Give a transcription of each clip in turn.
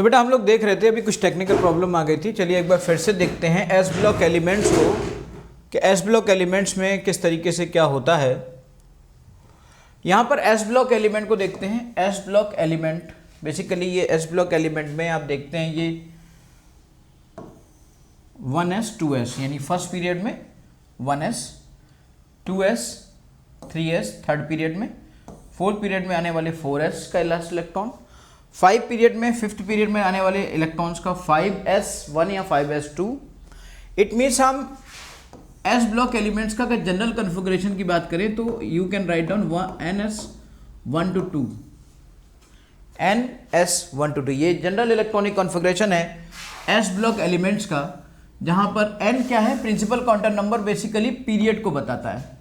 तो बेटा हम लोग देख रहे थे, अभी कुछ टेक्निकल प्रॉब्लम आ गई थी। चलिए एक बार फिर से देखते हैं एस ब्लॉक एलिमेंट्स को, कि एस ब्लॉक एलिमेंट्स में किस तरीके से क्या होता है। यहाँ पर एस ब्लॉक एलिमेंट को देखते हैं। एस ब्लॉक एलिमेंट बेसिकली ये एस ब्लॉक एलिमेंट में आप देखते हैं ये 1s 2s, यानी फर्स्ट पीरियड में 1s 2s 3s, third period में, फोर्थ पीरियड में आने वाले 4s का लास्ट इलेक्ट्रॉन, 5 पीरियड में, फिफ्थ पीरियड में आने वाले इलेक्ट्रॉन्स का 5s1 या 5s2। इट मीन्स हम एस ब्लॉक एलिमेंट्स का अगर जनरल कन्फिगरेशन की बात करें तो you can write down ns1 to 2, ns1 to 2। ये जनरल इलेक्ट्रॉनिक कॉन्फ़िगरेशन है एस ब्लॉक एलिमेंट्स का, जहां पर n क्या है, principal quantum number, basically period को बताता है।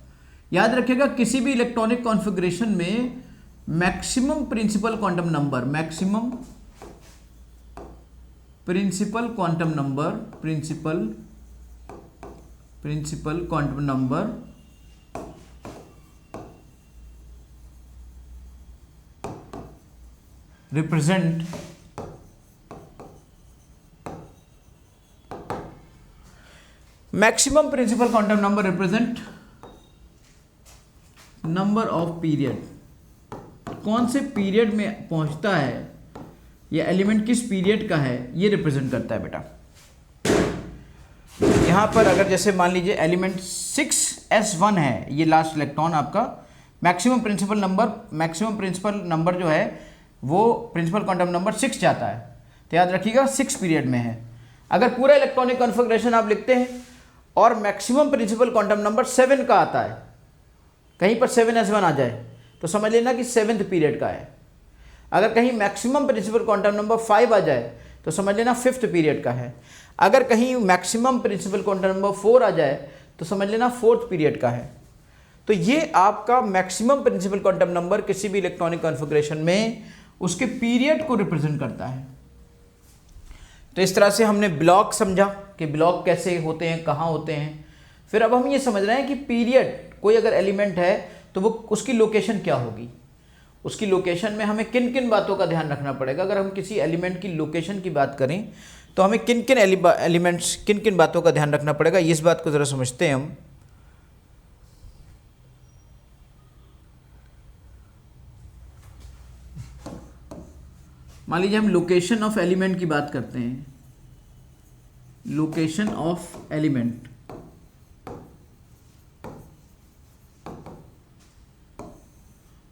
याद रखिएगा किसी भी इलेक्ट्रॉनिक कॉन्फ़िगरेशन में maximum principal quantum number, maximum principal quantum number, principal quantum number represent maximum principal quantum number represent number of period. कौन से पीरियड में पहुंचता है, ये एलिमेंट किस पीरियड का है, ये रिप्रेजेंट करता है बेटा। यहां पर अगर जैसे मान लीजिए एलिमेंट 6s1 है, ये लास्ट इलेक्ट्रॉन आपका मैक्सिमम प्रिंसिपल नंबर जो है वो प्रिंसिपल क्वांटम नंबर 6 जाता है, तो याद रखिएगा 6 पीरियड में है। अगर पूरा इलेक्ट्रॉनिक कॉन्फ़िगरेशन आप लिखते हैं और मैक्सिमम प्रिंसिपल क्वांटम नंबर 7 का आता है, कहीं पर 7s1 आ जाए तो समझ लेना कि 7th पीरियड का है। अगर कहीं मैक्सिमम प्रिंसिपल क्वांटम नंबर 5 आ जाए तो समझ लेना 5th पीरियड का है। अगर कहीं मैक्सिमम प्रिंसिपल क्वांटम नंबर 4 आ जाए तो समझ लेना 4th पीरियड का है। तो ये आपका मैक्सिमम प्रिंसिपल क्वांटम नंबर किसी भी इलेक्ट्रॉनिक कॉन्फ़िगरेशन में उसके पीरियड को रिप्रेजेंट करता है। तो इस तरह से हमने ब्लॉक समझा कि ब्लॉक कैसे होते हैं, कहाँ होते हैं। फिर अब हम ये समझ रहे हैं कि पीरियड, कोई अगर एलिमेंट है तो वो उसकी लोकेशन क्या होगी, उसकी लोकेशन में हमें किन किन बातों का ध्यान रखना पड़ेगा। अगर हम किसी एलिमेंट की लोकेशन की बात करें तो हमें किन किन एलिमेंट्स, किन किन बातों का ध्यान रखना पड़ेगा, इस बात को ज़रा समझते हैं हम। मान लीजिए हम लोकेशन ऑफ एलिमेंट की बात करते हैं, लोकेशन ऑफ एलिमेंट।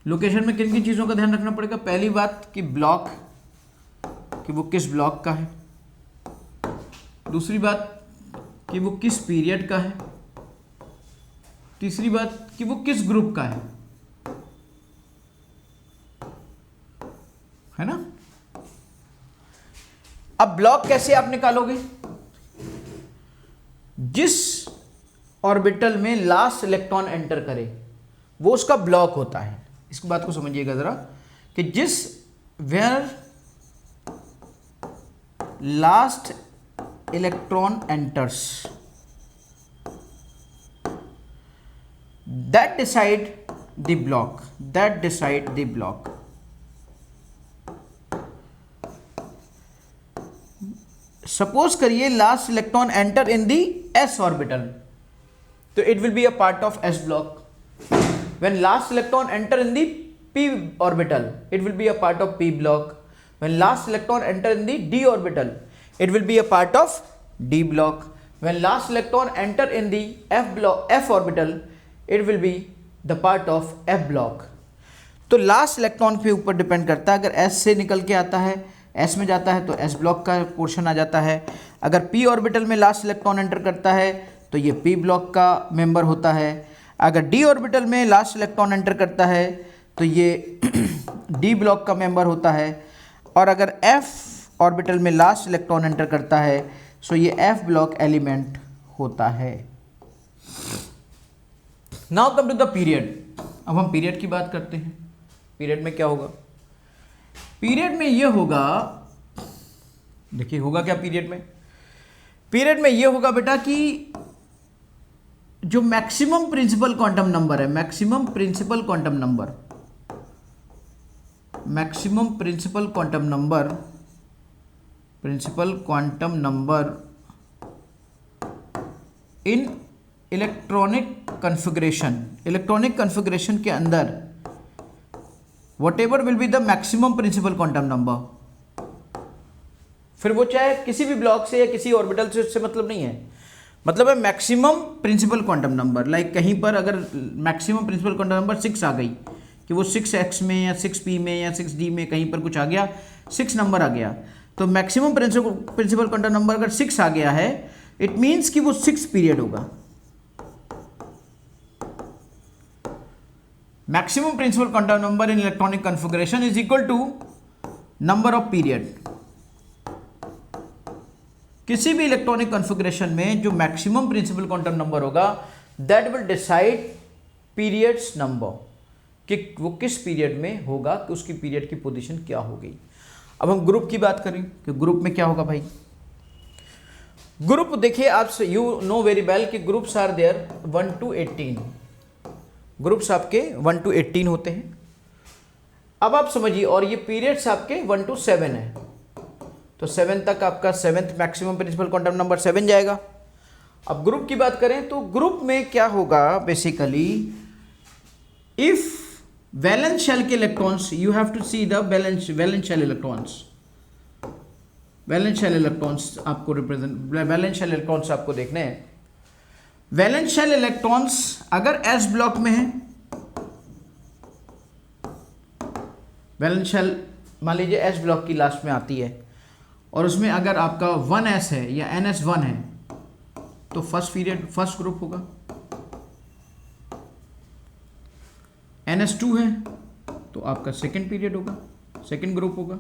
लोकेशन में किन किन चीज़ों का ध्यान रखना पड़ेगा। पहली बात कि ब्लॉक, कि वो किस ब्लॉक का है। दूसरी बात कि वो किस पीरियड का है। तीसरी बात कि वो किस ग्रुप का है ना। अब ब्लॉक कैसे आप निकालोगे, जिस ऑर्बिटल में लास्ट इलेक्ट्रॉन एंटर करे वो उसका ब्लॉक होता है। इस बात को समझिएगा जरा, कि जिस where last electron enters, that decide the block, that decide the block. Suppose करिए last electron enter in the s orbital, तो it will be a part of s block. When last electron enter in the p orbital, it will be a part of p block. When last electron enter in the d orbital, it will be a part of d block. When last electron enter in the f orbital, it will be the part of f block. तो last electron के ऊपर depend करता है। अगर s से निकल के आता है, s में जाता है तो s ब्लॉक का पोर्शन आ जाता है। अगर p ऑर्बिटल में लास्ट इलेक्ट्रॉन एंटर करता है तो ये p ब्लॉक का मेंबर होता है। अगर d ऑर्बिटल में लास्ट इलेक्ट्रॉन एंटर करता है तो ये d ब्लॉक का मेंबर होता है। और अगर f ऑर्बिटल में लास्ट इलेक्ट्रॉन एंटर करता है तो ये f ब्लॉक एलिमेंट होता है। Now come to the period. अब हम पीरियड की बात करते हैं। पीरियड में क्या होगा, पीरियड में ये होगा, देखिए होगा क्या पीरियड में। पीरियड में ये होगा बेटा कि जो मैक्सिमम प्रिंसिपल क्वांटम नंबर है, maximum principal quantum number principal quantum number in electronic configuration, electronic configuration के अंदर whatever will be the maximum principal quantum number, फिर वो चाहे किसी भी ब्लॉक से या किसी ऑर्बिटल से, उससे मतलब नहीं है, मतलब है maximum principal quantum number. Like कहीं पर अगर मैक्सिमम प्रिंसिपल क्वांटम नंबर 6 आ गई कि वो 6x में या 6p में या 6d में कहीं पर कुछ आ गया, 6 नंबर आ गया, तो मैक्सिमम प्रिंसिपल क्वांटम नंबर अगर 6 आ गया है, इट मीन्स कि वो 6 पीरियड होगा। Maximum principal quantum number in electronic configuration is equal to number of period. किसी भी इलेक्ट्रॉनिक कन्फिग्रेशन में जो मैक्सिमम प्रिंसिपल क्वांटम नंबर होगा, that will decide periods number, कि वो किस पीरियड में होगा, कि उसकी पीरियड की पोजीशन क्या होगी। अब हम ग्रुप की बात करें कि ग्रुप में क्या होगा भाई। ग्रुप देखिए आप, यू नो वेरी वेल कि groups are there 1 to 18, groups आपके 1 to 18 होते हैं। अब आप समझिए, और ये पीरियड्स आपके 1 to 7 है, तो 7 तक आपका 7th maximum principal quantum number 7 जाएगा। अब ग्रुप की बात करें तो ग्रुप में क्या होगा बेसिकली, इफ वैलेंस शेल के electrons, you have to see the valence shell electrons, valence shell electrons आपको रिप्रेजेंट, वैलेंस शेल इलेक्ट्रॉन्स आपको देखने हैं। वैलेंस शेल इलेक्ट्रॉन्स अगर एस ब्लॉक में है, वैलेंस शेल मान लीजिए एस ब्लॉक की लास्ट में आती है, और उसमें अगर आपका 1s है या ns1 है, तो फर्स्ट पीरियड फर्स्ट ग्रुप होगा। ns2 है तो आपका सेकंड पीरियड होगा, सेकंड ग्रुप होगा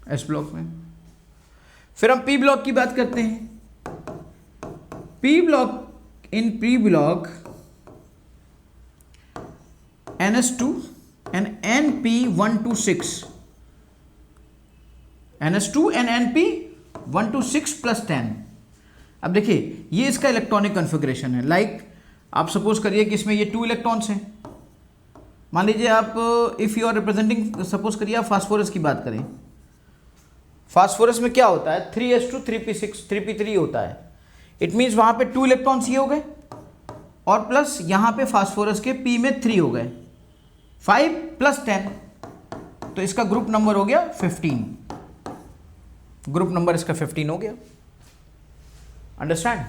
एस ब्लॉक में। फिर हम पी ब्लॉक की बात करते हैं। P block, in P block ns2 and np 1 to 6, ns2 and np 1 to 6 plus 10। अब देखिए ये इसका इलेक्ट्रॉनिक कन्फिग्रेशन है। लाइक आप सपोज करिए कि इसमें ये 2 इलेक्ट्रॉन्स हैं, मान लीजिए आप if you are representing, suppose करिए आप फास्फोरस की बात करें। फास्फोरस में क्या होता है, 3s2 3p6 3p3 होता है। इट मीन्स वहां पे 2 इलेक्ट्रॉन्स ये हो गए, और प्लस यहां पे फास्फोरस के p में 3 हो गए, 5 + 10, तो इसका ग्रुप नंबर हो गया 15। ग्रुप नंबर इसका 15 हो गया। अंडरस्टैंड।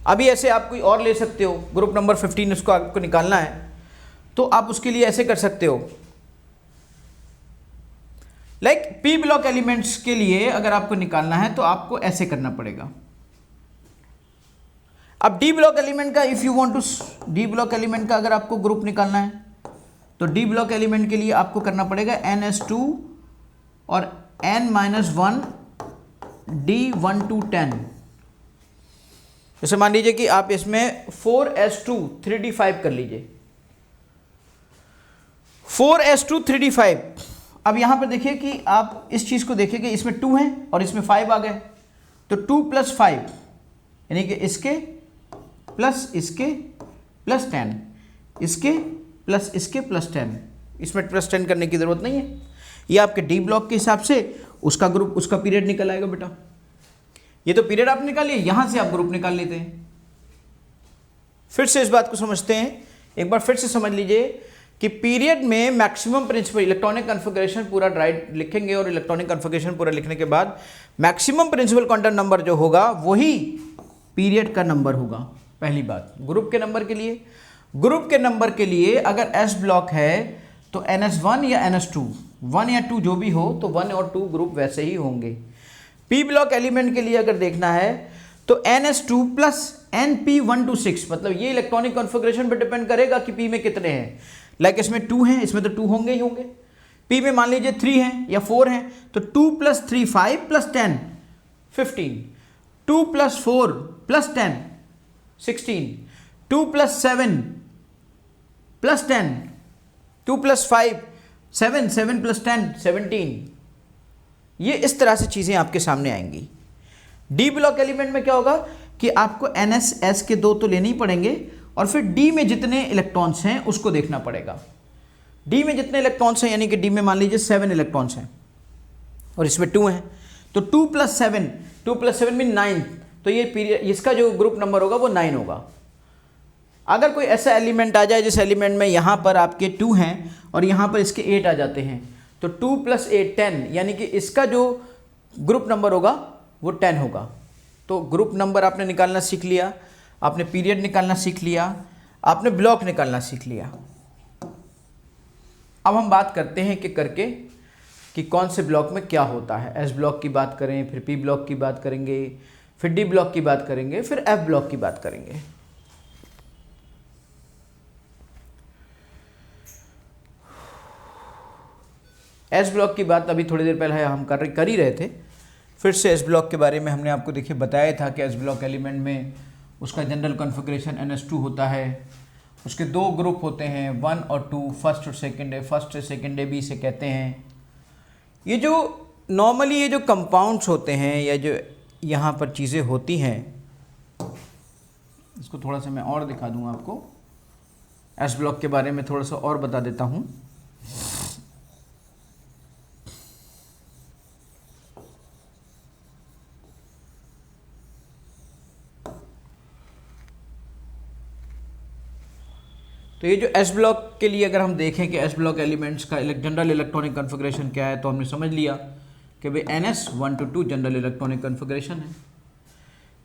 अभी ऐसे आप कोई और ले सकते हो, ग्रुप नंबर 15 इसको आपको निकालना है, तो आप उसके लिए ऐसे कर सकते हो। लाइक पी ब्लॉक एलिमेंट्स के लिए अगर आपको निकालना है तो आपको ऐसे करना पड़ेगा। अब डी ब्लॉक एलिमेंट का, if you want to, D block element का अगर आपको ग्रुप निकालना है तो डी ब्लॉक एलिमेंट के लिए आपको करना पड़ेगा ns2 और n-1 d1 to 10। जैसे मान लीजिए कि आप इसमें 4s2 3d5 कर लीजिए, 4s2 3d5। अब यहां पर देखिए कि आप इस चीज को देखिए कि इसमें 2 है और इसमें 5 आ गए, तो 2 + 5 यानी कि इसके प्लस इसके प्लस 10, इसके प्लस इसके प्लस 10, इसमें प्लस 10 करने की जरूरत नहीं है। ये आपके डी ब्लॉक के हिसाब से उसका ग्रुप, उसका पीरियड निकल आएगा बेटा। ये तो पीरियड आप निकालिए, यहां से आप ग्रुप निकाल लेते हैं। फिर से इस बात को समझते हैं, एक बार फिर से समझ लीजिए कि पीरियड में मैक्सिमम प्रिंसिपल इलेक्ट्रॉनिक कन्फिग्रेशन पूरा राइट लिखेंगे, और इलेक्ट्रॉनिक कन्फिग्रेशन पूरा लिखने के बाद मैक्सिमम प्रिंसिपल क्वांटम नंबर जो होगा वही पीरियड का नंबर होगा। पहली बात ग्रुप के नंबर के लिए, ग्रुप के नंबर के लिए अगर एस ब्लॉक है तो ns1 या ns2, 1 या 2 जो भी हो, तो 1 और 2 ग्रुप वैसे ही होंगे। पी ब्लॉक एलिमेंट के लिए अगर देखना है तो ns2 + np 1 to 6, मतलब ये इलेक्ट्रॉनिक कॉन्फ़िगरेशन पर डिपेंड करेगा कि p में कितने हैं। लाइक इसमें 2 हैं, इसमें तो 2 होंगे ही होंगे। p में मान लीजिए 3 हैं या 4 हैं, तो 2 + 3 5 + 10 15, 2 + 4 + 10 16, 2 + 7 + 10, 2 + 5 7, 7 + 10 17। ये इस तरह से चीज़ें आपके सामने आएंगी। डी ब्लॉक एलिमेंट में क्या होगा कि आपको NS के 2 तो लेने ही पड़ेंगे, और फिर डी में जितने इलेक्ट्रॉन्स हैं उसको देखना पड़ेगा। डी में जितने इलेक्ट्रॉन्स हैं, यानी कि डी में मान लीजिए 7 इलेक्ट्रॉन्स हैं, और इसमें 2 है, तो 2+7 मीन 9, तो ये पीरियड इसका जो ग्रुप नंबर होगा वो 9 होगा। अगर कोई ऐसा एलिमेंट आ जाए जिस एलिमेंट में यहाँ पर आपके 2 हैं और यहाँ पर इसके 8 आ जाते हैं, तो 2 + 8 10, यानी कि इसका जो ग्रुप नंबर होगा वो 10 होगा। तो ग्रुप नंबर आपने निकालना सीख लिया, आपने पीरियड निकालना सीख लिया, आपने ब्लॉक निकालना सीख लिया। अब हम बात करते हैं एक करके कि कौन से ब्लॉक में क्या होता है। एस ब्लॉक की बात करें, फिर पी ब्लॉक की बात करेंगे, फिर डी ब्लॉक की बात करेंगे, फिर एफ ब्लॉक की बात करेंगे। एस ब्लॉक की बात अभी थोड़ी देर पहले हम कर ही रहे थे। फिर से एस ब्लॉक के बारे में हमने आपको देखिए बताया था कि एस ब्लॉक एलिमेंट में उसका जनरल कॉन्फ़िगरेशन NS2 होता है। उसके 2 ग्रुप होते हैं, 1 और 2, फर्स्ट और सेकंड है, फर्स्ट और सेकंड है भी इसे कहते हैं। ये जो नॉर्मली ये जो कंपाउंड्स होते हैं या जो यहाँ पर चीज़ें होती हैं, इसको थोड़ा सा मैं और दिखा दूँगा आपको। एस ब्लॉक के बारे में थोड़ा सा और बता देता हूँ। तो ये जो एस ब्लॉक के लिए अगर हम देखें कि एस ब्लॉक एलिमेंट्स का जनरल इलेक्ट्रॉनिक कॉन्फ़िगरेशन क्या है, तो हमने समझ लिया कि भाई NS 1 to 2 general electronic configuration है।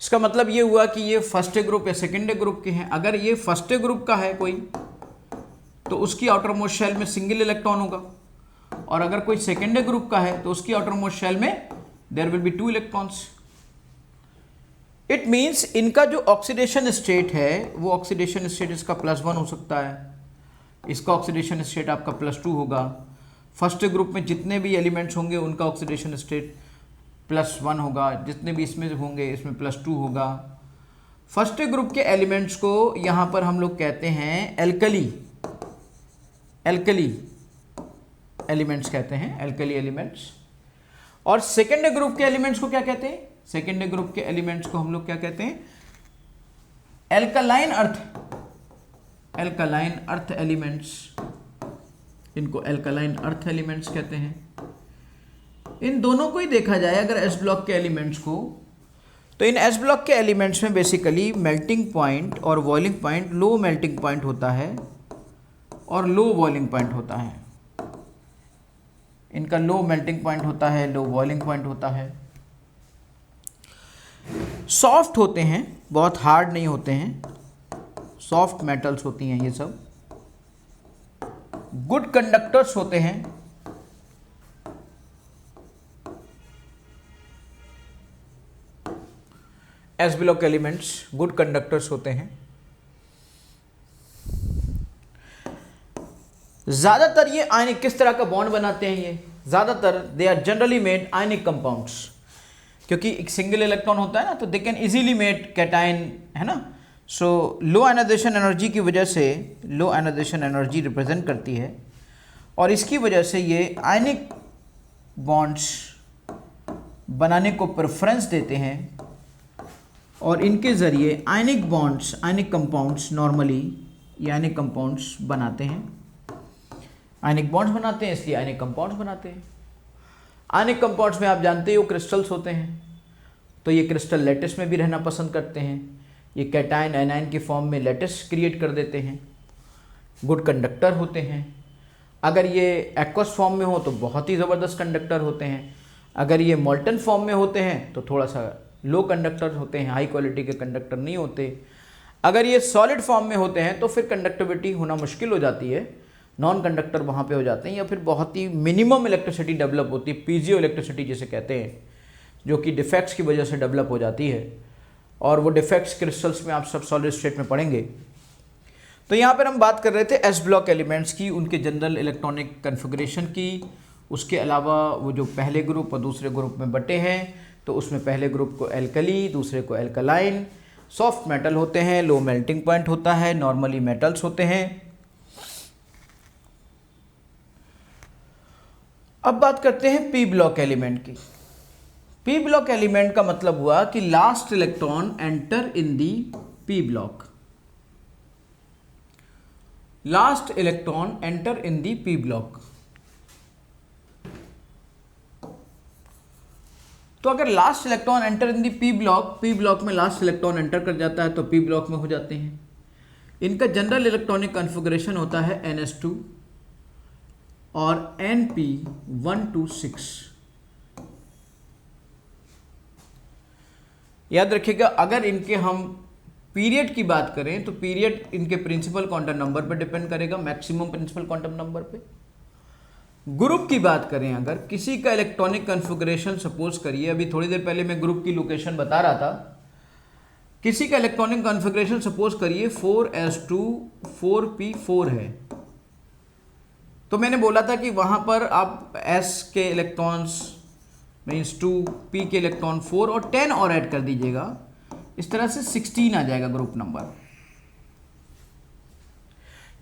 इसका मतलब ये हुआ कि ये फर्स्ट ग्रुप या सेकेंड ग्रुप के हैं। अगर ये फर्स्ट ग्रुप का है कोई, तो उसकी आउटर मोस्ट शेल में सिंगल इलेक्ट्रॉन होगा, और अगर कोई सेकेंड ग्रुप का है तो उसकी आउटर मोस्ट शेल में there will be 2 electrons. It means इनका जो ऑक्सीडेशन स्टेट है वो ऑक्सीडेशन स्टेट इसका +1 हो सकता है, इसका ऑक्सीडेशन स्टेट आपका +2 होगा। फर्स्ट ग्रुप में जितने भी एलिमेंट्स होंगे उनका ऑक्सीडेशन स्टेट +1 होगा, जितने भी इसमें होंगे इसमें +2 होगा। फर्स्ट ग्रुप के एलिमेंट्स को यहाँ पर हम लोग कहते हैं एल्कली एलिमेंट्स कहते हैं, एल्कली एलिमेंट्स। और सेकेंड ग्रुप के एलिमेंट्स को क्या कहते हैं? सेकेंड ग्रुप के एलिमेंट्स को हम लोग क्या कहते हैं? Alkaline earth elements. इनको एल्कलाइन अर्थ एलिमेंट्स कहते हैं। इन दोनों को ही देखा जाए अगर एस ब्लॉक के एलिमेंट्स को, तो इन एस ब्लॉक के एलिमेंट्स में बेसिकली मेल्टिंग पॉइंट और boiling point, low melting point होता है और लो बॉइलिंग पॉइंट होता है। इनका लो मेल्टिंग पॉइंट होता है, लो बॉइलिंग पॉइंट होता है। सॉफ्ट होते हैं, बहुत हार्ड नहीं होते हैं, सॉफ्ट मेटल्स होती हैं ये सब। गुड कंडक्टर्स होते हैं। S block elements good conductors होते हैं। ज्यादातर ये आयनिक किस तरह का बॉन्ड बनाते हैं? ये ज्यादातर they are generally made ionic compounds, क्योंकि एक सिंगल इलेक्ट्रॉन होता है ना, तो they can easily made cation, है ना। सो लो आयनाइजेशन एनर्जी की वजह से, लो आयनाइजेशन एनर्जी रिप्रेजेंट करती है, और इसकी वजह से ये आयनिक बॉन्ड्स बनाने को प्रेफरेंस देते हैं, और इनके ज़रिए आयनिक बॉन्ड्स, आयनिक कंपाउंड्स नॉर्मली ये आयनिक कंपाउंड्स बनाते हैं। आयनिक बॉन्ड्स बनाते हैं इसलिए आयनिक कंपाउंड्स बनाते हैं। आयनिक कंपाउंड्स में आप जानते हो क्रिस्टल्स होते हैं, तो ये क्रिस्टल लैटिस में भी रहना पसंद करते हैं। ये कैटायन एनायन की फॉर्म में लैटिस क्रिएट कर देते हैं। गुड कंडक्टर होते हैं। अगर ये एक्वस फॉर्म में हो तो बहुत ही ज़बरदस्त कंडक्टर होते हैं। अगर ये मोल्टन फॉर्म में होते हैं तो थोड़ा सा लो कंडक्टर होते हैं, हाई क्वालिटी के कंडक्टर नहीं होते। अगर ये सॉलिड फॉर्म में होते हैं तो फिर कंडक्टिविटी होना मुश्किल हो जाती है, नॉन कंडक्टर वहाँ पे हो जाते हैं, या फिर बहुत ही मिनिमम इलेक्ट्रिसिटी डेवलप होती है, पीजियो इलेक्ट्रिसिटी जिसे कहते हैं, जो कि डिफेक्ट्स की वजह से डेवलप हो जाती है। और वो डिफेक्ट्स क्रिस्टल्स में आप सब सॉलिड स्टेट में पढ़ेंगे। तो यहाँ पर हम बात कर रहे थे एस ब्लॉक एलिमेंट्स की, उनके जनरल इलेक्ट्रॉनिक कन्फिग्रेशन की। उसके अलावा वो जो पहले ग्रुप और दूसरे ग्रुप में बटे हैं, तो उसमें पहले ग्रुप को एल्कली, दूसरे को एल्कलाइन। सॉफ्ट मेटल होते हैं, लो मेल्टिंग पॉइंट होता है, नॉर्मली मेटल्स होते हैं। अब बात करते हैं पी ब्लॉक एलिमेंट की। पी ब्लॉक एलिमेंट का मतलब हुआ कि last electron enter in the P block. Last electron enter in the P block. तो अगर last electron enter in the P block में लास्ट इलेक्ट्रॉन एंटर कर जाता है तो पी ब्लॉक में हो जाते हैं। इनका जनरल इलेक्ट्रॉनिक कॉन्फ़िगरेशन होता है NS2 और NP126। याद रखिएगा, अगर इनके हम पीरियड की बात करें तो पीरियड इनके प्रिंसिपल क्वांटम नंबर पर डिपेंड करेगा, मैक्सिमम प्रिंसिपल क्वांटम नंबर पे। ग्रुप की बात करें, अगर किसी का इलेक्ट्रॉनिक कॉन्फ़िगरेशन सपोज करिए, अभी थोड़ी देर पहले मैं ग्रुप की लोकेशन बता रहा था, किसी का इलेक्ट्रॉनिक कॉन्फ़िगरेशन सपोज करिए 4s2 4p4 है, तो मैंने बोला था कि वहां पर आप s के इलेक्ट्रॉन्स मीन्स 2, p के इलेक्ट्रॉन 4 और 10 और ऐड कर दीजिएगा, इस तरह से 16 आ जाएगा ग्रुप नंबर।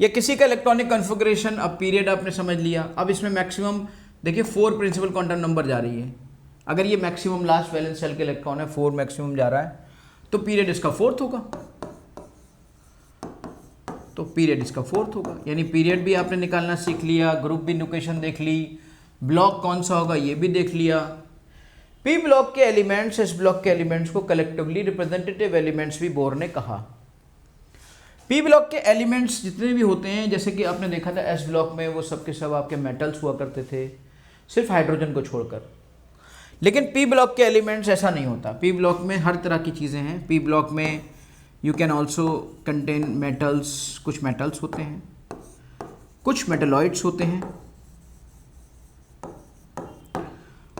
या किसी का इलेक्ट्रॉनिक कॉन्फ़िगरेशन, अब पीरियड आपने समझ लिया, अब इसमें मैक्सिमम देखिए 4 प्रिंसिपल क्वांटम नंबर जा रही है। अगर ये मैक्सिमम लास्ट वैलेंस शेल के इलेक्ट्रॉन है, 4 मैक्सिमम जा रहा है, तो पीरियड इसका 4th होगा, तो पीरियड इसका 4th होगा। यानी पीरियड भी आपने निकालना सीख लिया, ग्रुप भी लोकेशन देख ली, ब्लॉक कौन सा होगा ये भी देख लिया। पी ब्लॉक के एलिमेंट्स, इस ब्लॉक के एलिमेंट्स को कलेक्टिवली रिप्रेजेंटेटिव एलिमेंट्स भी बोर ने कहा। पी ब्लॉक के एलिमेंट्स जितने भी होते हैं, जैसे कि आपने देखा था एस ब्लॉक में वो सब के सब आपके मेटल्स हुआ करते थे, सिर्फ हाइड्रोजन को छोड़कर। लेकिन पी ब्लॉक के एलिमेंट्स ऐसा नहीं होता, पी ब्लॉक में हर तरह की चीज़ें हैं। पी ब्लॉक में you can also contain metals, कुछ मेटल्स होते हैं, कुछ मेटलॉइड्स होते हैं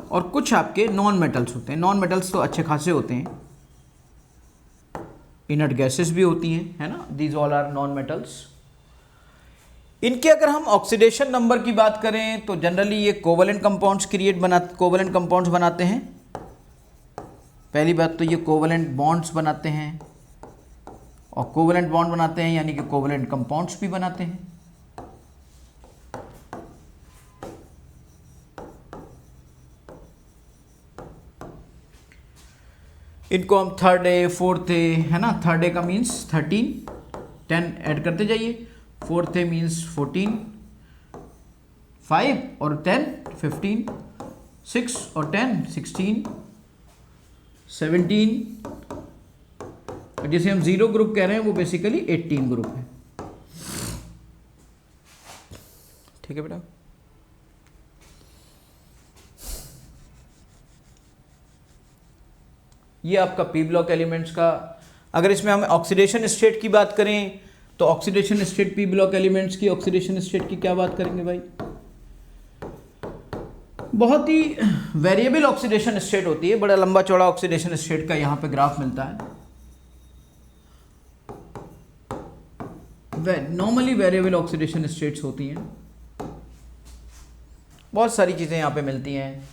और कुछ आपके नॉन मेटल्स होते हैं। नॉन मेटल्स तो अच्छे खासे होते हैं, इनर्ट गैसेस भी होती हैं, है ना, these all are non metals. इनके अगर हम ऑक्सीडेशन नंबर की बात करें तो जनरली ये कोवेलेंट कंपाउंड्स बनाते हैं। पहली बात तो ये कोवेलेंट बॉन्ड्स बनाते हैं, और कोवेलेंट बॉन्ड बनाते हैं यानी कि कोवेलेंट कंपाउंड्स भी बनाते हैं। इनको हम 3rd डे 4th डे, है ना, 3rd डे का मीन्स 13, 10 ऐड करते जाइए, 4th डे मीन्स 14, 5 और 10 15, 6 और 10 16, 17, जिसे हम 0 ग्रुप कह रहे हैं वो बेसिकली 18 ग्रुप है। ठीक है बेटा। ये आपका पी ब्लॉक एलिमेंट्स का। अगर इसमें हम ऑक्सीडेशन स्टेट की बात करें तो oxidation state P block elements की ऑक्सीडेशन स्टेट की क्या बात करेंगे भाई, बहुत ही वेरिएबल ऑक्सीडेशन स्टेट होती है। बड़ा लंबा चौड़ा ऑक्सीडेशन स्टेट का यहाँ पे ग्राफ मिलता है। नॉर्मली वेरिएबल ऑक्सीडेशन स्टेट्स होती हैं, बहुत सारी चीज़ें यहाँ पे मिलती हैं।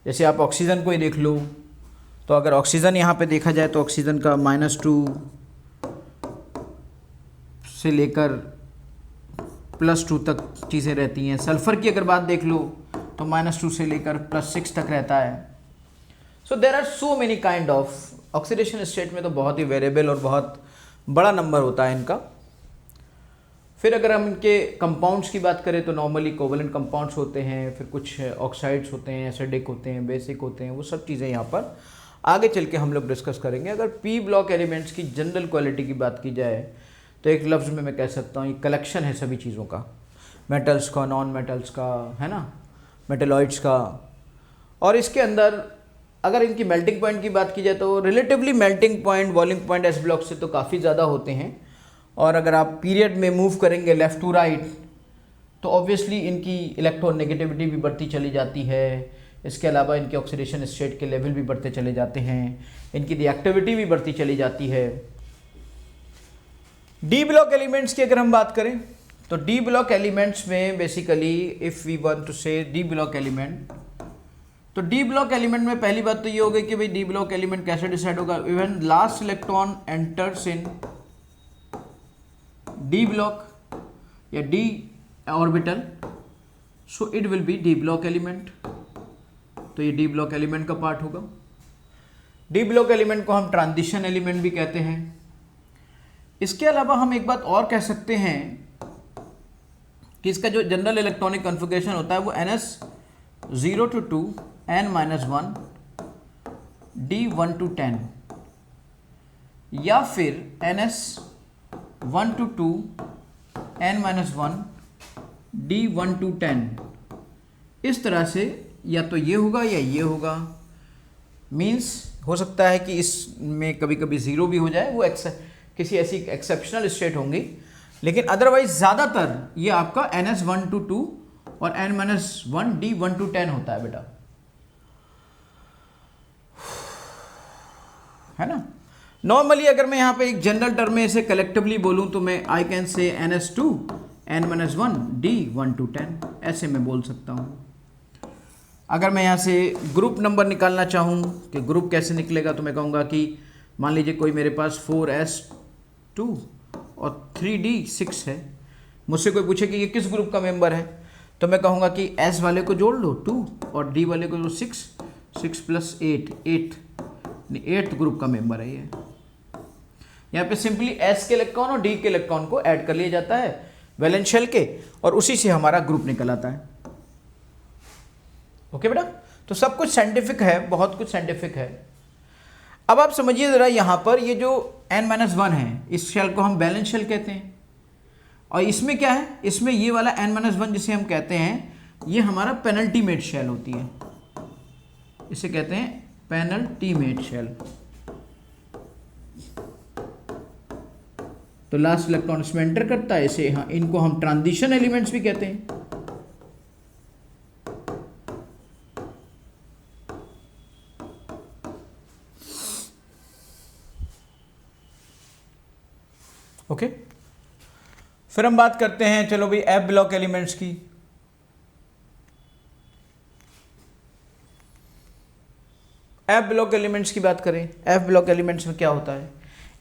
जैसे आप ऑक्सीजन को ही देख लो, तो अगर ऑक्सीजन यहाँ पे देखा जाए तो ऑक्सीजन का -2 से लेकर +2 तक चीज़ें रहती हैं। सल्फ़र की अगर बात देख लो तो -2 से लेकर +6 तक रहता है। So there are so many kind of oxidation state में, तो बहुत ही वेरिएबल और बहुत बड़ा नंबर होता है इनका। फिर अगर हम इनके कंपाउंड्स की बात करें तो नॉर्मली कोवेलेंट कंपाउंड्स होते हैं, फिर कुछ ऑक्साइड्स होते हैं, एसिडिक होते हैं, बेसिक होते हैं, वो सब चीज़ें यहाँ पर आगे चल के हम लोग डिस्कस करेंगे। अगर पी ब्लॉक एलिमेंट्स की जनरल क्वालिटी की बात की जाए तो एक लफ्ज़ में मैं कह सकता हूँ ये कलेक्शन है सभी चीज़ों का, मेटल्स का, नॉन मेटल्स का, है ना, मेटलॉइड्स का। और इसके अंदर अगर इनकी मेल्टिंग पॉइंट की बात की जाए तो relatively melting point boiling point S block से तो काफ़ी ज़्यादा होते हैं। और अगर आप पीरियड में मूव करेंगे लेफ़्ट टू राइट तो ऑब्वियसली इनकी इलेक्ट्रोनेगेटिविटी भी बढ़ती चली जाती है। इसके अलावा इनके ऑक्सीडेशन स्टेट के लेवल भी बढ़ते चले जाते हैं, इनकी रिएक्टिविटी भी बढ़ती चली जाती है। डी ब्लॉक एलिमेंट्स की अगर हम बात करें तो डी ब्लॉक एलिमेंट्स में basically if we want to say D block element, तो डी ब्लॉक एलिमेंट में पहली बात तो ये हो गई कि भाई डी ब्लॉक एलिमेंट कैसे डिसाइड होगा। Even last electron enters in D block या D orbital, so it will be D block element. तो ये डी ब्लॉक एलिमेंट का पार्ट होगा। डी ब्लॉक एलिमेंट को हम ट्रांजिशन एलिमेंट भी कहते हैं। इसके अलावा हम एक बात और कह सकते हैं कि इसका जो जनरल इलेक्ट्रॉनिक कॉन्फ़िगरेशन होता है वो NS0 to 2 N-1 D1 to 10, या फिर NS 1 to 2 N-1 D1 to 10, इस तरह से या तो ये होगा या ये होगा। मीन्स हो सकता है कि इसमें कभी कभी ज़ीरो भी हो जाए, वो किसी ऐसी एक्सेप्शनल स्टेट होंगी, लेकिन अदरवाइज ज़्यादातर ये आपका NS 1 to 2 और N-1 D1 to 10 होता है बेटा, है ना। नॉर्मली अगर मैं यहाँ पे एक जनरल टर्म में इसे कलेक्टिवली बोलूँ तो मैं I can say NS2 N-1 D1 to 10, ऐसे मैं बोल सकता हूँ। अगर मैं यहाँ से ग्रुप नंबर निकालना चाहूँ कि ग्रुप कैसे निकलेगा, तो मैं कहूँगा कि मान लीजिए कोई मेरे पास 4S2 और 3D6 है, मुझसे कोई पूछे कि ये किस ग्रुप का मेंबर है, तो मैं कहूँगा कि S वाले को जोड़ लो 2 और D वाले को जो 6 + 8 8th ग्रुप का मेंबर है ये। यहाँ पे सिंपली S के इलेक्ट्रॉन और D के इलेक्ट्रॉन को ऐड कर लिया जाता है वैलेंस शेल के, और उसी से हमारा ग्रुप निकल आता है। ओके बेटा, तो सब कुछ साइंटिफिक है, बहुत कुछ साइंटिफिक है। अब आप समझिए ज़रा, यहाँ पर ये जो N-1 है, इस शेल को हम बैलेंस शेल कहते हैं, और इसमें क्या है, इसमें ये वाला N-1 जिसे हम कहते हैं, ये हमारा पेनल्टीमेट शेल होती है, इसे कहते हैं पेनल्टीमेट शेल। तो लास्ट इलेक्ट्रॉन इसमें एंटर करता है, इसे हाँ, इनको हम ट्रांजिशन एलिमेंट्स भी कहते हैं। ओके, फिर हम बात करते हैं, चलो भाई, एफ ब्लॉक एलिमेंट्स की। एफ ब्लॉक एलिमेंट्स की बात करें, एफ ब्लॉक एलिमेंट्स में क्या होता है।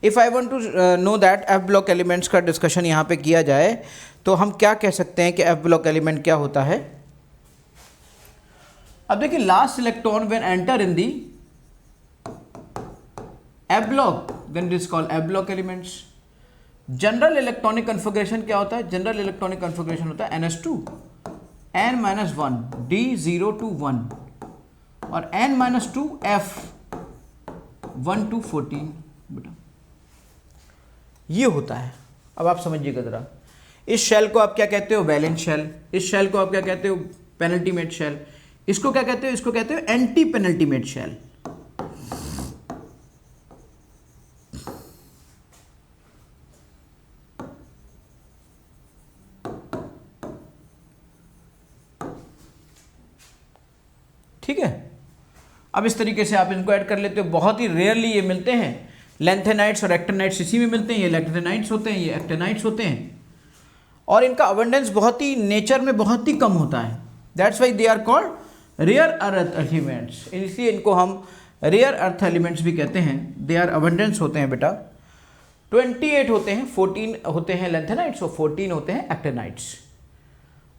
If I want to know that F block elements का डिस्कशन यहाँ पे किया जाए, तो हम क्या कह सकते हैं कि एफ ब्लॉक एलिमेंट क्या होता है। अब देखिए, last electron when enter in the F block, then it is called F block elements. General electronic configuration क्या होता है, जनरल इलेक्ट्रॉनिक कन्फिग्रेशन होता है NS2 N-1 D0 to 1 और N-2 F 1 to 14 बेटा, ये होता है। अब आप समझिएगा जरा, इस शेल को आप क्या कहते हो, वैलेंस शेल। इस शेल को आप क्या कहते हो, पेनल्टीमेट शेल। इसको क्या कहते हो, इसको कहते हो एंटी पेनल्टीमेट शेल। ठीक है, अब इस तरीके से आप इनको ऐड कर लेते हो। बहुत ही रेयरली ये मिलते हैं, लेंथेनाइट्स और एक्टिनाइट्स इसी में मिलते हैं। ये लेंथेनाइट्स होते हैं, ये एक्टिनाइट्स होते हैं, और इनका अबंडेंस बहुत ही नेचर में बहुत ही कम होता है। That's why they are called rare earth elements, इसलिए इनको हम रेयर अर्थ एलिमेंट्स भी कहते हैं। दे आर अबंडेंस होते हैं बेटा, 28 होते हैं, 14 होते हैं लेंथेनाइट्स और 14 होते हैं एक्टिनाइट्स,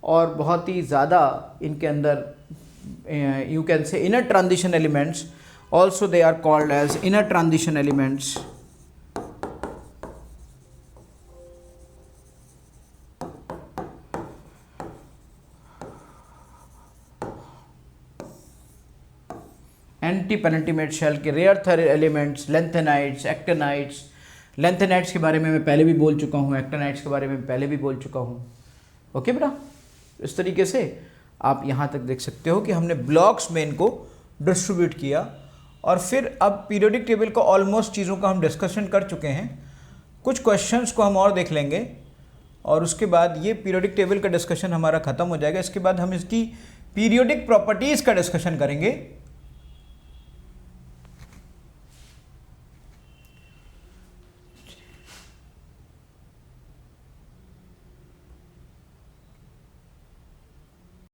और बहुत ही ज़्यादा इनके अंदर you can say inner transition elements, also they are called as inner transition elements। Anti penultimate shell के रेयर थर एलिमेंट्स, लेंथेनाइट्स, एक्टिनाइट्स। लेंथेनाइट्स के बारे में मैं पहले भी बोल चुका हूँ, एक्टिनाइट्स के बारे में पहले भी बोल चुका हूँ। ओके बेटा, इस तरीके से आप यहाँ तक देख सकते हो कि हमने ब्लॉक्स में इनको डिस्ट्रीब्यूट किया, और फिर अब पीरियोडिक टेबल का ऑलमोस्ट चीज़ों का हम डिस्कशन कर चुके हैं। कुछ क्वेश्चंस को हम और देख लेंगे, और उसके बाद ये पीरियोडिक टेबल का डिस्कशन हमारा ख़त्म हो जाएगा। इसके बाद हम इसकी पीरियोडिक प्रॉपर्टीज़ का डिस्कशन करेंगे।